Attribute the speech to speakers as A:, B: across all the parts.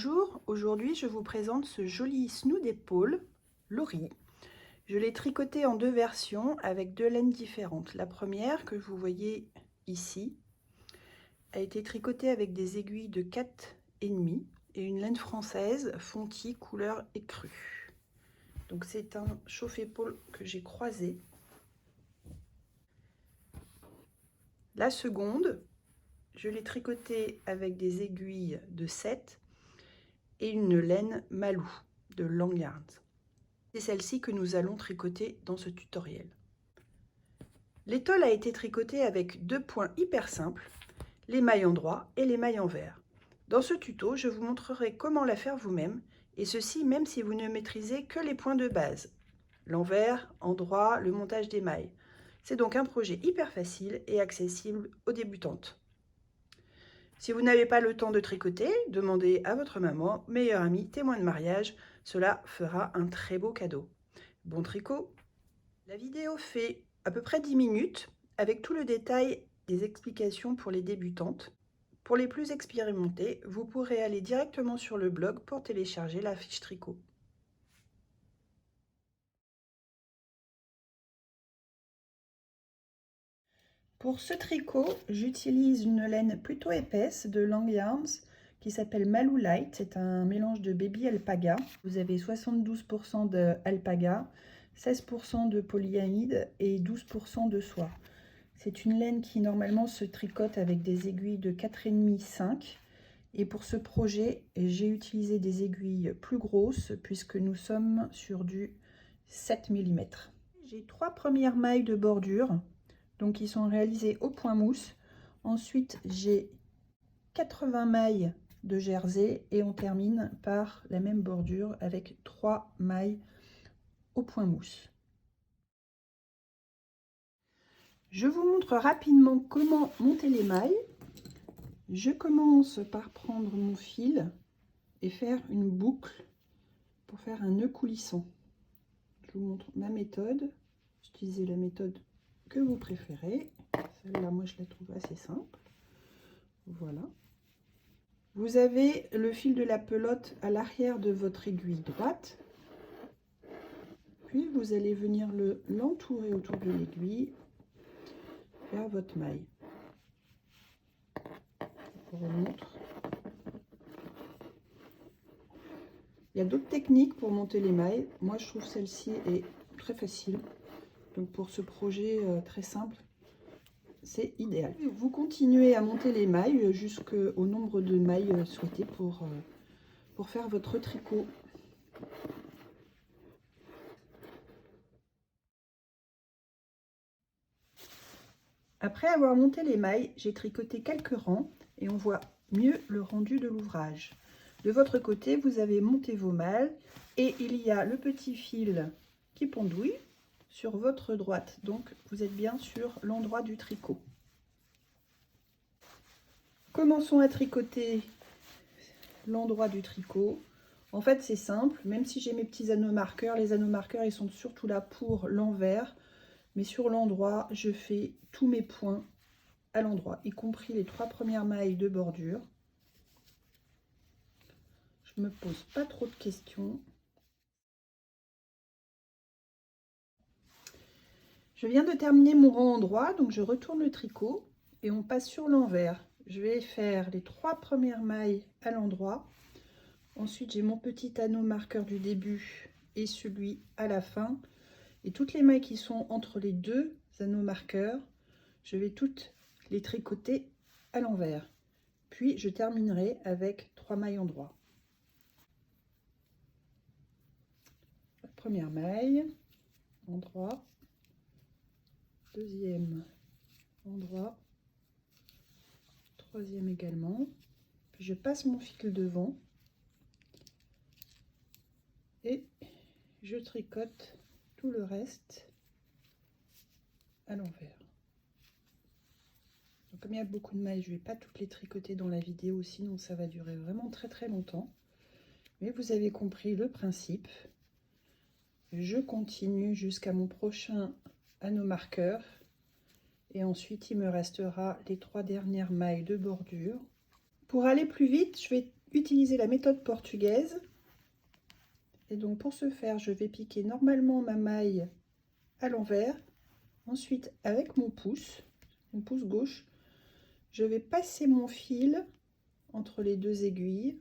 A: Bonjour, aujourd'hui je vous présente ce joli snood d'épaule, Lori. Je l'ai tricoté en deux versions avec deux laines différentes. La première que vous voyez ici a été tricotée avec des aiguilles de 4,5 et une laine française fontie couleur écrue. Donc c'est un chauffe-épaule que j'ai croisé. La seconde, je l'ai tricotée avec des aiguilles de 7 et une laine Malou de Long Yarns. C'est celle-ci que nous allons tricoter dans ce tutoriel. L'étole a été tricotée avec deux points hyper simples, les mailles endroit et les mailles envers. Dans ce tuto, je vous montrerai comment la faire vous-même, et ceci même si vous ne maîtrisez que les points de base, l'envers, endroit, le montage des mailles. C'est donc un projet hyper facile et accessible aux débutantes. Si vous n'avez pas le temps de tricoter, demandez à votre maman, meilleure amie, témoin de mariage, cela fera un très beau cadeau. Bon tricot! La vidéo fait à peu près 10 minutes avec tout le détail des explications pour les débutantes. Pour les plus expérimentées, vous pourrez aller directement sur le blog pour télécharger la fiche tricot. Pour ce tricot, j'utilise une laine plutôt épaisse de Long Yarns qui s'appelle Malou Light. C'est un mélange de baby alpaga. Vous avez 72% de alpaga, 16% de polyamide et 12% de soie. C'est une laine qui normalement se tricote avec des aiguilles de 4,5-5. Et pour ce projet, j'ai utilisé des aiguilles plus grosses puisque nous sommes sur du 7 mm. J'ai 3 premières mailles de bordure, donc qui sont réalisées au point mousse. Ensuite, j'ai 80 mailles de jersey et on termine par la même bordure avec 3 mailles au point mousse. Je vous montre rapidement comment monter les mailles. Je commence par prendre mon fil et faire une boucle pour faire un nœud coulissant. Je vous montre ma méthode. Utilisez la méthode que vous préférez. Celle-là, moi, je la trouve assez simple. Voilà. Vous avez le fil de la pelote à l'arrière de votre aiguille droite. Puis, vous allez venir l'entourer autour de l'aiguille vers votre maille. Je vous remontre. Il y a d'autres techniques pour monter les mailles. Moi, je trouve celle-ci est très facile. Donc, pour ce projet très simple, c'est idéal. Vous continuez à monter les mailles jusqu'au nombre de mailles souhaitées pour faire votre tricot. Après avoir monté les mailles, j'ai tricoté quelques rangs et on voit mieux le rendu de l'ouvrage. De votre côté, vous avez monté vos mailles et il y a le petit fil qui pendouille sur votre droite. Donc, vous êtes bien sur l'endroit du tricot. Commençons à tricoter l'endroit du tricot. En fait, c'est simple, même si j'ai mes petits anneaux marqueurs, les anneaux marqueurs, ils sont surtout là pour l'envers. Mais sur l'endroit, je fais tous mes points à l'endroit, y compris les 3 premières mailles de bordure. Je me pose pas trop de questions. Je viens de terminer mon rang endroit, donc je retourne le tricot et on passe sur l'envers. Je vais faire les 3 premières mailles à l'endroit. Ensuite, j'ai mon petit anneau marqueur du début et celui à la fin. Et toutes les mailles qui sont entre les deux anneaux marqueurs, je vais toutes les tricoter à l'envers. Puis, je terminerai avec 3 mailles endroit. La première maille, endroit, deuxième endroit, troisième également. Puis, je passe mon fil devant et je tricote tout le reste à l'envers. Comme il y a beaucoup de mailles, je ne vais pas toutes les tricoter dans la vidéo, sinon ça va durer vraiment très longtemps. Mais vous avez compris le principe. Je continue jusqu'à mon prochain anneau marqueur. Et ensuite, il me restera les 3 dernières mailles de bordure. Pour aller plus vite, je vais utiliser la méthode portugaise. Et donc pour ce faire, je vais piquer normalement ma maille à l'envers. Ensuite, avec mon pouce gauche, je vais passer mon fil entre les deux aiguilles,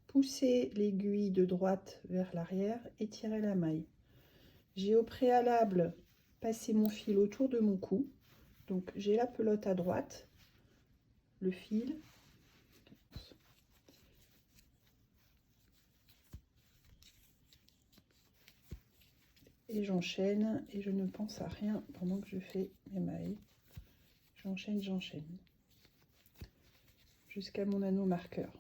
A: pousser l'aiguille de droite vers l'arrière et tirer la maille. J'ai au préalable passé mon fil autour de mon cou, donc j'ai la pelote à droite, le fil, et j'enchaîne et je ne pense à rien pendant que je fais mes mailles. J'enchaîne jusqu'à mon anneau marqueur.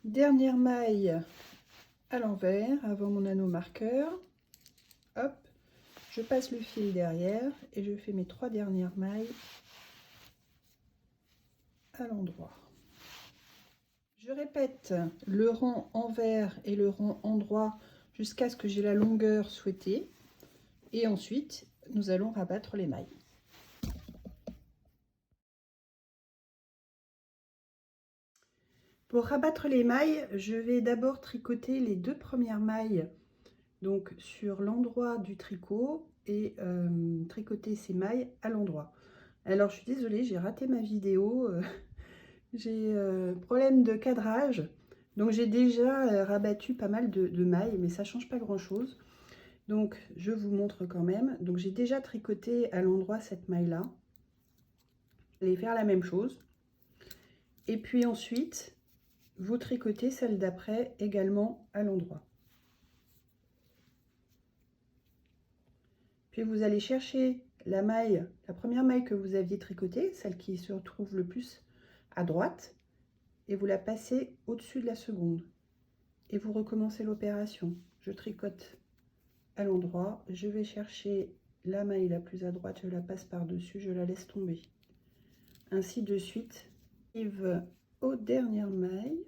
A: Dernière maille à l'envers avant mon anneau marqueur. Hop, je passe le fil derrière et je fais mes 3 dernières mailles à l'endroit. Je répète le rang envers et le rang endroit jusqu'à ce que j'ai la longueur souhaitée. Et ensuite, nous allons rabattre les mailles. Pour rabattre les mailles, je vais d'abord tricoter les 2 premières mailles donc sur l'endroit du tricot et tricoter ces mailles à l'endroit. Alors je suis désolée, j'ai raté ma vidéo, j'ai problème de cadrage, donc j'ai déjà rabattu pas mal de mailles, mais ça change pas grand chose. Donc je vous montre quand même. Donc j'ai déjà tricoté à l'endroit cette maille là. Je vais faire la même chose. Et puis ensuite, vous tricotez celle d'après également à l'endroit. Puis vous allez chercher la maille, la première maille que vous aviez tricotée, celle qui se retrouve le plus à droite, et vous la passez au-dessus de la seconde. Et vous recommencez l'opération. Je tricote à l'endroit, je vais chercher la maille la plus à droite, je la passe par-dessus, je la laisse tomber. Ainsi de suite, j'arrive aux dernières mailles.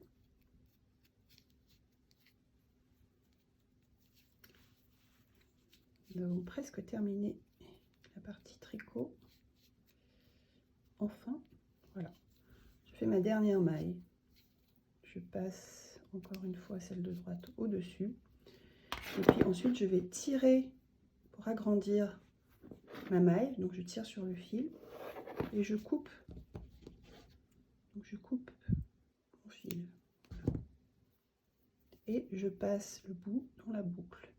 A: Nous avons presque terminé la partie tricot. Enfin, voilà. Je fais ma dernière maille. Je passe encore une fois celle de droite au-dessus. Et puis ensuite, je vais tirer pour agrandir ma maille. Donc, je tire sur le fil et je coupe. Donc, je coupe mon fil. Voilà. Et je passe le bout dans la boucle.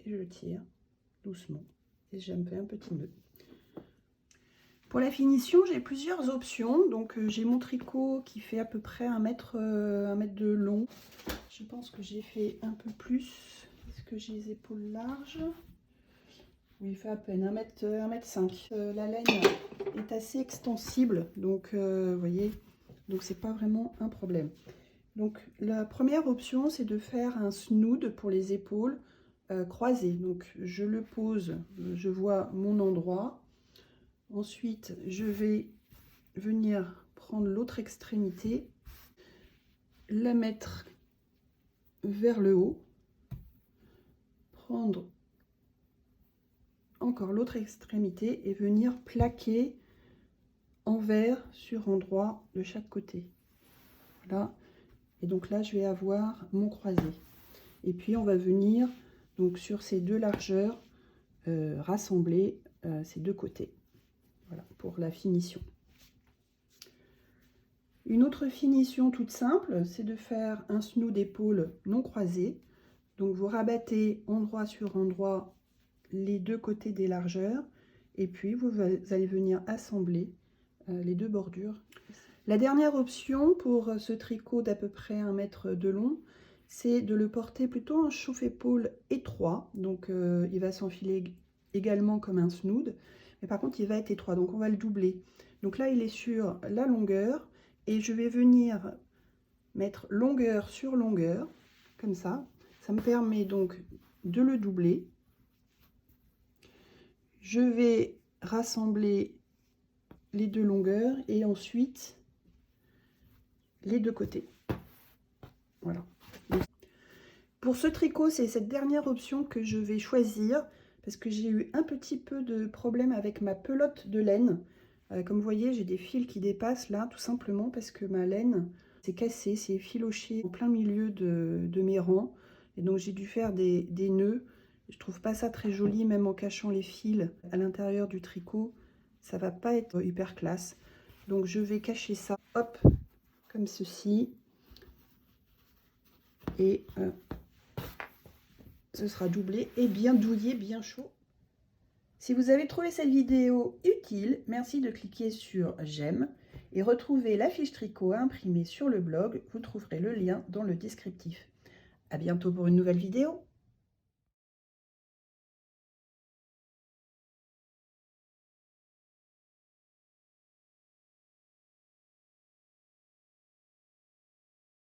A: Et je tire doucement. Et je me fais un petit nœud. Pour la finition, j'ai plusieurs options. Donc j'ai mon tricot qui fait à peu près 1 mètre de long. Je pense que j'ai fait un peu plus. Est-ce que j'ai les épaules larges? Oui, il fait à peine 1 mètre 5. La laine est assez extensible, donc vous voyez, donc c'est pas vraiment un problème. Donc la première option, c'est de faire un snood pour les épaules croisées. Donc je le pose, je vois mon endroit. Ensuite, je vais venir prendre l'autre extrémité, la mettre vers le haut, prendre encore l'autre extrémité et venir plaquer envers sur endroit de chaque côté. Voilà. Et donc là, je vais avoir mon croisé. Et puis, on va venir donc sur ces 2 largeurs rassembler ces 2 côtés. Voilà pour la finition. Une autre finition toute simple, c'est de faire un snood d'épaule non croisé. Donc vous rabattez endroit sur endroit les 2 côtés des largeurs et puis vous allez venir assembler les 2 bordures. La dernière option pour ce tricot d'à peu près 1 mètre de long, c'est de le porter plutôt en chauffe-épaule étroit. Donc il va s'enfiler également comme un snood, mais par contre il va être étroit, donc on va le doubler. Donc là il est sur la longueur et je vais venir mettre longueur sur longueur, comme ça. Ça me permet donc de le doubler. Je vais rassembler les 2 longueurs et ensuite les 2 côtés. Voilà. Pour ce tricot, c'est cette dernière option que je vais choisir parce que j'ai eu un petit peu de problème avec ma pelote de laine. Comme vous voyez, j'ai des fils qui dépassent là, tout simplement parce que ma laine s'est cassée, s'est effilochée en plein milieu de mes rangs. Et donc j'ai dû faire des nœuds. Je trouve pas ça très joli, même en cachant les fils à l'intérieur du tricot. Ça va pas être hyper classe. Donc je vais cacher ça, hop, comme ceci. Et ce sera doublé et bien douillé, bien chaud. Si vous avez trouvé cette vidéo utile, merci de cliquer sur j'aime et retrouvez la fiche tricot à imprimer sur le blog. Vous trouverez le lien dans le descriptif. À bientôt pour une nouvelle vidéo.